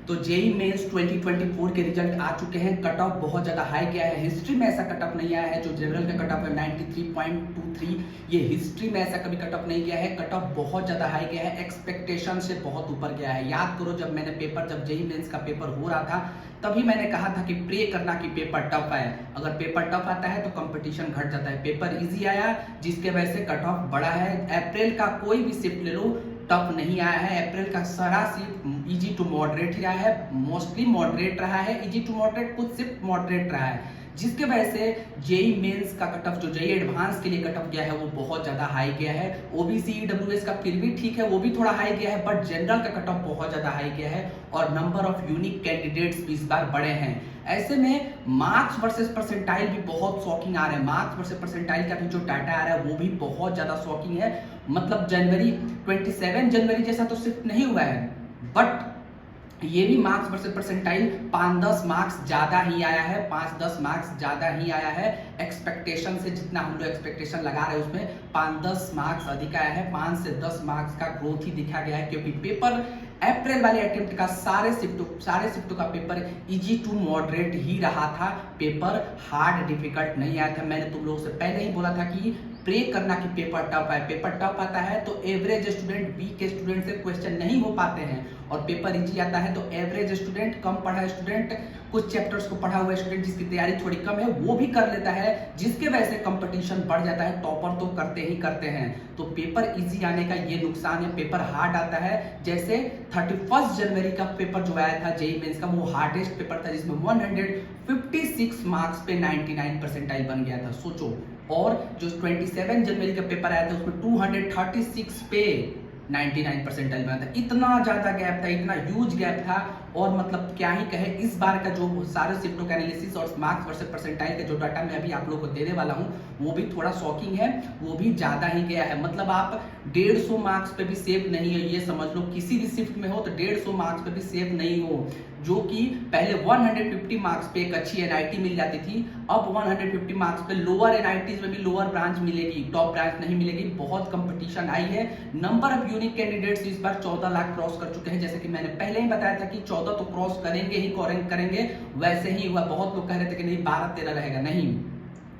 तो JEE mains 2024 के result आ चुके हैं। कट ऑफ बहुत ज़्यादा हाई गया है। हिस्ट्री में ऐसा कट ऑफ नहीं आया है। जो जनरल का कट ऑफ है 93.23, ये हिस्ट्री में ऐसा कभी कट ऑफ नहीं गया है। कट ऑफ बहुत ज़्यादा हाई गया है, एक्सपेक्टेशन से बहुत ऊपर गया है। याद करो जब जेई मेंस का पेपर हो रहा था तभी मैंने कहा था कि प्रे करना कि पेपर टफ है। अगर पेपर टफ आता है तो कंपटीशन घट जाता है। पेपर इजी आया जिसके वजह से कट ऑफ बढ़ा है। अप्रैल का कोई भी शिफ्ट ले लो, टफ नहीं आया है। अप्रैल का सारा शिफ्ट इजी टू मॉडरेट ही रहा है, मोस्टली मॉडरेट रहा है। इजी टू मॉडरेट, कुछ शिफ्ट मॉडरेट रहा है, जिसके वजह से जेई मेंस का कट ऑफ जो जेई एडवांस के लिए कट ऑफ गया है वो बहुत ज्यादा हाई गया है। ओबीसी ईडब्ल्यूएस का फिर भी ठीक है, वो भी थोड़ा हाई गया है, बट जनरल का कट ऑफ बहुत ज्यादा हाई गया है और नंबर ऑफ यूनिक कैंडिडेट्स भी इस बार बढ़े हैं। ऐसे में मार्क्स वर्सेस परसेंटाइल भी बहुत शॉकिंग आ रहे हैं। मार्क्स वर्सेस परसेंटाइल का भी जो डाटा आ रहा है वो भी बहुत ज्यादा शॉकिंग है। मतलब 27 जनवरी जैसा तो शिफ्ट नहीं हुआ है, बट ये भी मार्क्स वर्सेस परसेंटाइल 5-10 मार्क्स ज्यादा ही आया है। 5-10 मार्क्स ज्यादा ही आया है। एक्सपेक्टेशन से जितना हम लोग एक्सपेक्टेशन लगा रहे हैं उसमें 5-10 मार्क्स अधिक आया है। 5 से 10 मार्क्स का ग्रोथ ही दिखा गया है, क्योंकि पेपर अप्रैल वाले अटेम्प्ट का सारे शिफ्टों का पेपर इजी टू मॉडरेट ही रहा था। पेपर हार्ड डिफिकल्ट नहीं आया था। मैंने तुम लोगों से पहले ही बोला था कि प्रे करना कि पेपर टफ है। पेपर टफ आता है तो एवरेज स्टूडेंट, वीक स्टूडेंट से क्वेश्चन नहीं हो पाते हैं, और पेपर इजी आता है तो एवरेज स्टूडेंट, कम पढ़ा स्टूडेंट, कुछ चैप्टर्स को पढ़ा हुआ स्टूडेंट जिसकी तैयारी थोड़ी कम है वो भी कर लेता है, जिसके वजह से कंपटीशन बढ़ जाता है। टॉपर तो करते ही करते हैं। तो पेपर इजी आने का ये नुकसान है। पेपर हार्ड आता है, जैसे 31 जनवरी का पेपर जो आया था जेई मेंस का, वो हार्डेस्ट पेपर था जिसमें 156 मार्क्स पे 99 परसेंटाइल बन गया था, सोचो। और जो 27 जनवरी का पेपर आया था उसमें 236 पे 99 परसेंटाइल बना था। इतना ज्यादा गैप था, इतना ह्यूज गैप था। और मतलब क्या ही कहे, इस बार का जो सारे शिफ्टों का एनालिसिस और मार्क्स वर्सेस परसेंटाइल का जो डाटा मैं अभी आप लोगों को देने वाला हूं वो भी थोड़ा शॉकिंग है, वो भी ज्यादा ही गया है। मतलब आप 150 मार्क्स पे भी सेफ नहीं है, ये समझ लो। किसी भी शिफ्ट में हो तो 150 मार्क्स पे भी सेफ नहीं हो। जो कि पहले 150 मार्क्स पे एक अच्छी एनआईटी मिल जाती थी, अब 150 मार्क्स पे लोअर एनआईटीज में भी लोअर ब्रांच मिलेगी, टॉप ब्रांच नहीं मिलेगी। बहुत कंपटीशन आई है। नंबर ऑफ यूनिक कैंडिडेट्स इस बार 14 लाख क्रॉस कर चुके हैं। जैसे कि मैंने पहले ही बताया था कि 14 तो क्रॉस करेंगे ही करेंगे, वैसे ही हुआ। बहुत लोग कह रहे थे कि नहीं 12-13 रहेगा, नहीं।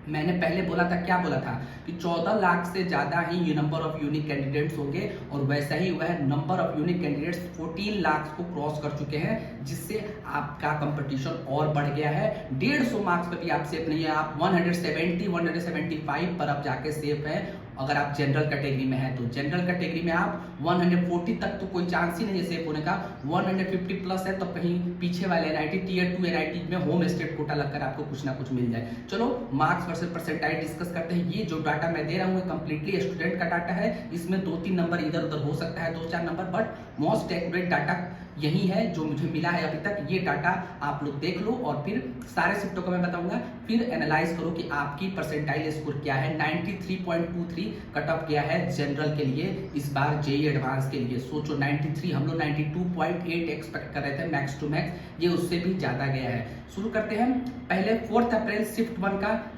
मैंने पहले बोला था, क्या बोला था कि 14 लाख से ज्यादा ही ये नंबर ऑफ यूनिक कैंडिडेट्स होंगे, और वैसा ही हुआ है। Number of unique candidates 14 lakh को क्रॉस कर चुके हैं, जिससे आपका कंपटीशन और बढ़ गया है। 150 मार्क्स पे भी आप सेफ नहीं है। आप 175 पर अब जाके सेफ है। अगर आप जनरल कैटेगरी में हैं तो जनरल कैटेगरी में आप 140 तक तो कोई चांस ही नहीं है सेफ होने का। 150 प्लस है तो कहीं पीछे वाले एनआईटी, टियर 2 एनआईटी में होम स्टेट कोटा लगकर आपको कुछ ना कुछ मिल जाए। चलो मार्क्स वर्सेस परसेंटाइल डिस्कस करते हैं। ये जो डाटा मैं दे रहा हूँ कंप्लीटली स्टूडेंट का डाटा है। इसमें 2-3 नंबर इधर उधर हो सकता है, 2-4 number, but most accurate data यही है जो मुझे मिला है अभी तक। ये डाटा आप लोग देख लो और फिर सारे शिफ्टों को मैं बताऊंगा, फिर एनालाइज करो कि आपकी परसेंटाइल स्कोर क्या है। 93.23 कट ऑफ गया है जनरल के लिए इस बार जेई एडवांस के लिए। सोचो 93, हम लोग 92.8 एक्सपेक्ट कर रहे थे मैक्स टू मैक्स, ये उससे भी ज्यादा गया है। शुरू करते हैं पहले 4 अप्रैल शिफ्ट 1 का।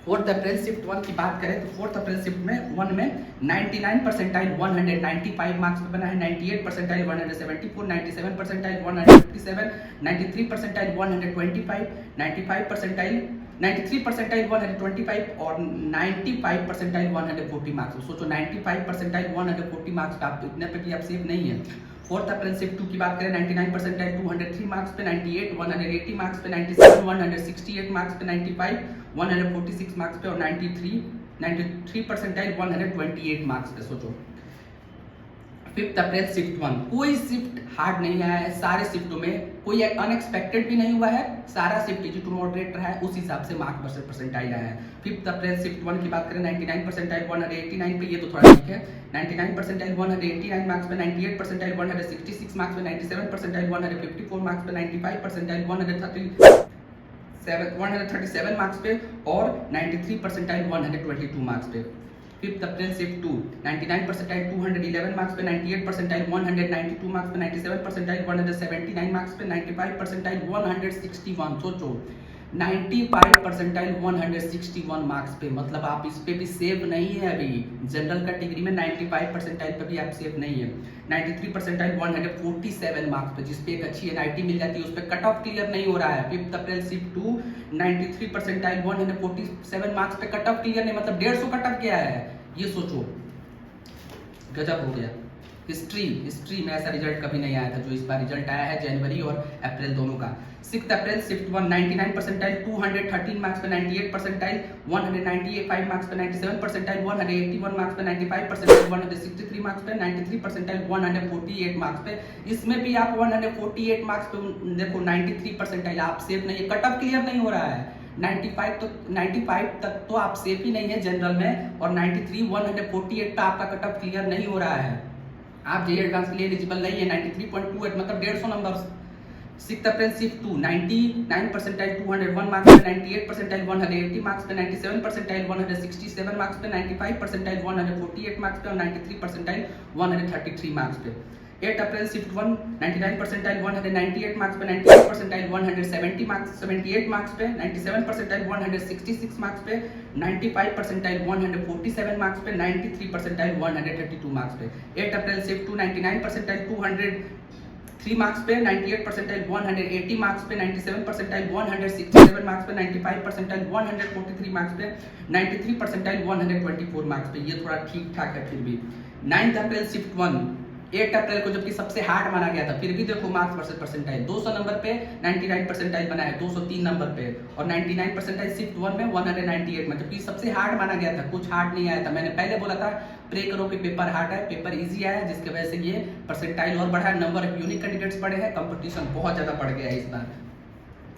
4 अप्रैल शिफ्ट 1 की बात करें तो 4 अप्रैल शिफ्ट में 1 में 99 परसेंटाइल 195 मार्क्स पे बना है, 98 percentile 174, 97 percentile 157, 93 percentile 125, 95 percentile 93 percentile 125 और 95 परसेंटाइल 140 मार्क्स। सोचो 95 परसेंटाइल 140 मार्क्स पे आप इतने पे भी आप सेफ नहीं है। 4 अप्रैल शिफ्ट 2 की बात करें 99 परसेंटाइल 203 मार्क्स पे, 98 180 मार्क्स पे, 97 168 मार्क्स पे, 95 146 मार्क्स पे और 93 परसेंटाइल 128 मार्क्स पे। सोचो 5 अप्रैल शिफ्ट 1, कोई शिफ्ट हार्ड नहीं आया है। सारे शिफ्टों में कोई अनएक्सपेक्टेड भी नहीं हुआ है, सारा शिफ्ट इजी टू मॉडरेट रहा है, उस हिसाब से मार्क्स वर्सेस परसेंटाइल आया है। 5 अप्रैल शिफ्ट 1 की बात करें 99 परसेंटाइल 189 पे, ये तो थोड़ा ठीक है। 99 परसेंटाइल 189 मार्क्स पे, 98 परसेंटाइल 166 मार्क्स पे, 97 परसेंटाइल 154 मार्क्स पे, 95 परसेंटाइल 137 मार्क्स पे और 93 परसेंटाइल 122 मार्क्स पे। 5 अप्रैल शिफ्ट 2 99 परसेंटाइल 211 मार्क्स पे, 98 परसेंटाइल 192 मार्क्स पे, 97 परसेंटाइल 179 मार्क्स पे, 95 परसेंटाइल 161। सोचो 95 परसेंटाइल 161 मार्क्स पे, मतलब आप इस पे भी सेफ नहीं है अभी। जनरल कैटेगरी में 95 परसेंटाइल पे भी आप सेफ नहीं है। 93 परसेंटाइल 147 मार्क्स पे, जिस पे एक अच्छी एनआईटी मिल जाती है, उस पर कट ऑफ क्लियर नहीं हो रहा है। 5 अप्रैल शिफ्ट 2 93 परसेंटाइल 147 मार्क्स पे कट ऑफ क्लियर नहीं, मतलब 150 कट ऑफ क्या है, ये सोचो, गजब हो गया। हिस्ट्री में ऐसा रिजल्ट कभी नहीं आया था जो इस बार रिजल्ट आया है, जनवरी और अप्रैल दोनों का। 6 अप्रैल शिफ्ट 1 99 परसेंटाइल 213 मार्क्स पे 98 परसेंटाइल 195 मार्क्स पे 97 परसेंटाइल 181 मार्क्स पे 95 परसेंटाइल 163 मार्क्स पे 93 परसेंटाइल 148 मार्क्स पे। इसमें भी आप 148 मार्क्स पे देखो 93 परसेंटाइल आप सेफ नहीं है, कट ऑफ क्लियर नहीं हो रहा है। 95 तक तो आप सेफ ही नहीं है जनरल में, और 93 148 पे आपका कट ऑफ क्लियर नहीं हो रहा है। आप जेईई एडवांस के लिए एलिजिबल नहीं है। 93.28 मतलब 150 नंबर। 6 अप्रैल शिफ्ट 2 99 परसेंटाइल 201 मार्क्स पे 98 परसेंटाइल 180 मार्क्स पे 97 परसेंटाइल 167 मार्क्स पे 95 परसेंटाइल 148 मार्क्स पे और 93 परसेंटाइल 133 मार्क्स पे। 8 अप्रैल शिफ्ट 1 99 परसेंटाइल 198 मार्क्स पे 98 परसेंटाइल 178 मार्क्स पे 97 परसेंटाइल 166 मार्क्स पे 95 परसेंटाइल 147 मार्क्स पे 93 परसेंटाइल 132 मार्क्स पे। 8 अप्रैल शिफ्ट 2 99 परसेंटाइल 203 मार्क्स पे 98 परसेंटाइल 180 मार्क्स पे 97 परसेंटाइल 167 मार्क्स पे 95 परसेंटाइल 143 मार्क्स पे 93 परसेंटाइल 124 मार्क्स पे। ये थोड़ा ठीक ठाक है फिर भी। 9 अप्रैल शिफ्ट 1 8 अप्रैल को जबकि सबसे हार्ड माना गया था, फिर भी देखो मार्क्स वर्सेस परसेंटाइल 200 नंबर पे 99 परसेंटाइल बना है 203 नंबर पे, और 99 परसेंटाइल शिफ्ट 1 में 198 में, जबकि सबसे हार्ड माना गया था, कुछ हार्ड नहीं आया था। मैंने पहले बोला था प्रे करो कि पेपर हार्ड है, पेपर इजी आया है, जिसकी वजह से ये परसेंटाइल और बढ़ा, नंबर ऑफ यूनिक कैंडिडेट्स बढ़े हैं, कंपटीशन बहुत ज्यादा बढ़ गया है इस बार।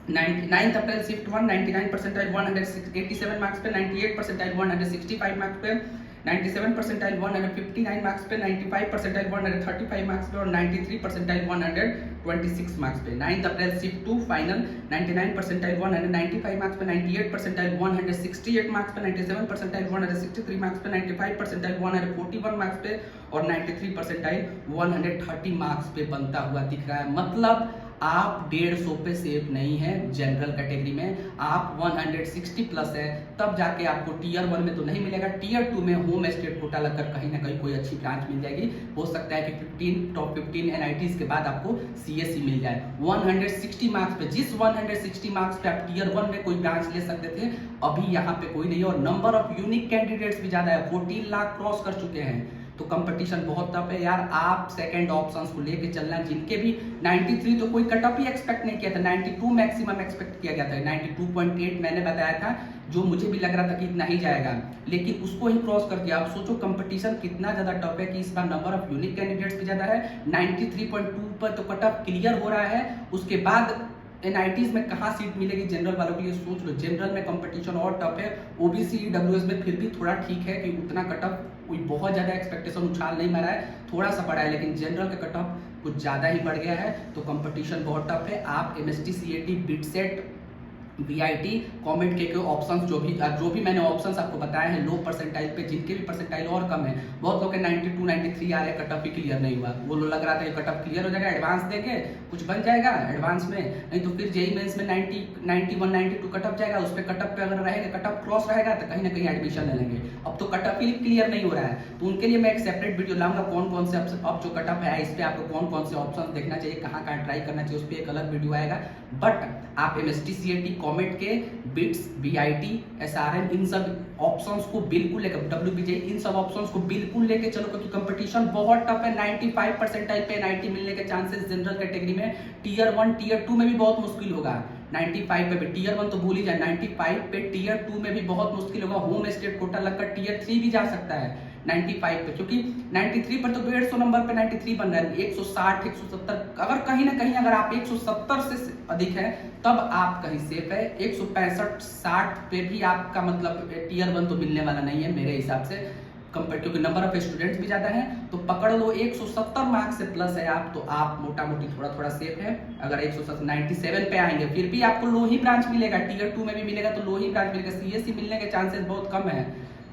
9 अप्रैल शिफ्ट 1 99 परसेंटाइल 187 मार्क्स पे 98 परसेंटाइल 165 मार्क्स पे 97 परसेंटाइल 159 मार्क्स पे 95 परसेंटाइल 135 मार्क्स पे और 93 परसेंटाइल 126 मार्क्स पे। 9 अप्रैल शिफ्ट 2 फाइनल 99 परसेंटाइल 195 मार्क्स पे 98 परसेंटाइल 168 मार्क्स पे 97 परसेंटाइल 163 मार्क्स पे 95 परसेंटाइल 141 मार्क्स पे और 93 परसेंटाइल 130 मार्क्स पे बनता हुआ दिख रहा है। मतलब आप 150 पे सेफ नहीं है जनरल कैटेगरी में, आप 160 प्लस है, तब जाके आपको टीयर 1 में तो नहीं मिलेगा, टीयर 2 में होम स्टेट कोटा लगकर कहीं ना कहीं कोई अच्छी ब्रांच मिल जाएगी। हो सकता है कि टॉप 15 एनआईटीज के बाद आपको सीएससी मिल जाए 160 मार्क्स पे। जिस 160 मार्क्स पे आप टीयर 1 में कोई ब्रांच ले सकते थे, अभी यहाँ पे कोई नहीं, और नंबर ऑफ यूनिक कैंडिडेट्स भी ज्यादा है, 14 लाख क्रॉस कर चुके हैं, तो कंपटीशन बहुत टफ है यार। आप सेकंड ऑप्शंस को लेके चलना, जिनके भी 93 तो कोई कट ऑफ ही एक्सपेक्ट नहीं किया था, 92 मैक्सिमम एक्सपेक्ट किया गया था, 92.8 मैंने बताया था, जो मुझे भी लग रहा था कि इतना ही जाएगा, लेकिन उसको ही क्रॉस कर दिया। आप सोचो कंपटीशन कितना ज्यादा टफ है कि इस बार नंबर ऑफ यूनिक कैंडिडेट्स भी ज्यादा है। 93.2 पर तो कट ऑफ क्लियर हो रहा है, उसके बाद एनआईटीज में कहाँ सीट मिलेगी जनरल वालों के लिए, सोच लो। जनरल में कंपटीशन और टफ है, ओबीसी ईडब्ल्यूएस में फिर भी थोड़ा ठीक है कि उतना कट ऑफ कोई बहुत ज्यादा एक्सपेक्टेशन उछाल नहीं मारा है, थोड़ा सा बढ़ा है, लेकिन जनरल का कट ऑफ कुछ ज्यादा ही बढ़ गया है, तो कंपटीशन बहुत टफ है। आप MST CAT BITSAT BIT comment के ऑप्शंस जो भी मैंने ऑप्शंस आपको बताए हैं लो परसेंटाइल पे, जिनके भी परसेंटाइल और कम है, बहुत लोग के 92 93 आ रहे, कट ऑफ ही क्लियर नहीं हुआ, वो लोग लग रहा था कि कट ऑफ क्लियर हो जाएगा, एडवांस देके कुछ बन जाएगा एडवांस में, नहीं तो फिर जेईई मेंस में 90 91 92 कट ऑफ जाएगा, उस पर कट ऑफ पे अगर रहेगा, कट ऑफ क्रॉस रहेगा तो कहीं ना कहीं एडमिशन ले लेंगे। अब तो कट ऑफ ही क्लियर नहीं हो रहा है, तो उनके लिए मैं एक सेपरेट वीडियो लाऊंगा, कौन कौन से अब जो कट ऑफ है इस पे आपको कौन कौन से ऑप्शन देखना चाहिए, कहाँ कहाँ ट्राई करना चाहिए, उस पर एक अलग वीडियो आएगा। बट आप एमएसटी सीएटी कॉमेट के बिट्स बीआईटी एसआरएम इन सब ऑप्शंस को बिल्कुल लेकर, डब्ल्यूबीजे इन सब ऑप्शंस को बिल्कुल लेके चलो, क्योंकि कंपटीशन बहुत टफ है। 95 परसेंटाइल पे एनआईटी मिलने के चांसेस जनरल कैटेगरी में टीयर 1 टीयर 2 में भी बहुत मुश्किल होगा। 95 पे भी टीयर 1 तो भूल ही जाए, 95 पे टीयर 2 में भी बहुत मुश्किल होगा, होम स्टेट कोटा लगकर टीयर 3 भी जा सकता है 95 पे, क्योंककि 93 पर तो 150 नंबर पे 93 बन रहा है, 160 170, अगर कहीं ना कहीं अगर आप 170 से अधिक है तब आप कहीं सेफ है। 165 60 पे भी आपका मतलब टीयर 1 तो मिलने वाला नहीं है मेरे हिसाब से, कंपेयर, क्योंकि नंबर ऑफ स्टूडेंट्स भी ज्यादा है, तो पकड़ लो 170 मार्क्स से प्लस है आप, तो आप मोटा मोटी थोड़ा थोड़ा सेफ है। अगर 197 पे आएंगे फिर भी आपको लो ही ब्रांच मिलेगा, टीयर 2 में भी मिलेगा तो लो ही ब्रांच मिलेगा, सीएससी मिलने के चांसेस बहुत कम है।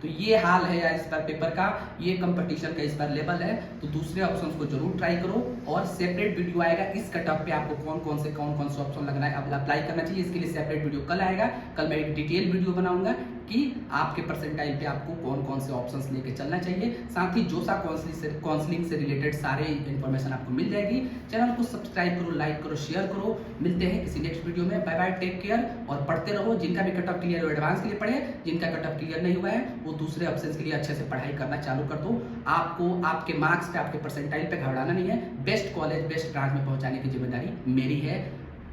तो ये हाल है यार इस बार पेपर का, ये कंपटीशन का इस बार लेवल है। तो दूसरे ऑप्शंस को जरूर ट्राई करो और सेपरेट वीडियो आएगा इस कट ऑफ पे आपको कौन कौन से ऑप्शन लगना है, अब अप्लाई करना चाहिए, इसके लिए सेपरेट वीडियो कल आएगा। कल मैं एक डिटेल वीडियो बनाऊंगा कि आपके परसेंटाइल पे आपको कौन कौन से ऑप्शंस लेके चलना चाहिए। साथ ही जोसा काउंसलिंग से रिलेटेड सारे इन्फॉर्मेशन आपको मिल जाएगी। चैनल को सब्सक्राइब करो, लाइक करो, शेयर करो। मिलते हैं किसी नेक्स्ट वीडियो में। बाय बाय, टेक केयर और पढ़ते रहो। जिनका भी कट ऑफ क्लियर हो एडवांस के लिए पढ़े, जिनका कट ऑफ क्लियर नहीं हुआ है वो दूसरे ऑप्शंस के लिए अच्छे से पढ़ाई करना चालू कर दो। आपको आपके मार्क्स पे, आपके परसेंटाइल पे घबराना नहीं है। बेस्ट कॉलेज, बेस्ट ब्रांच में पहुंचाने की जिम्मेदारी मेरी है।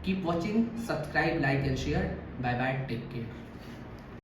Keep watching, subscribe, like and share. Bye bye, take care.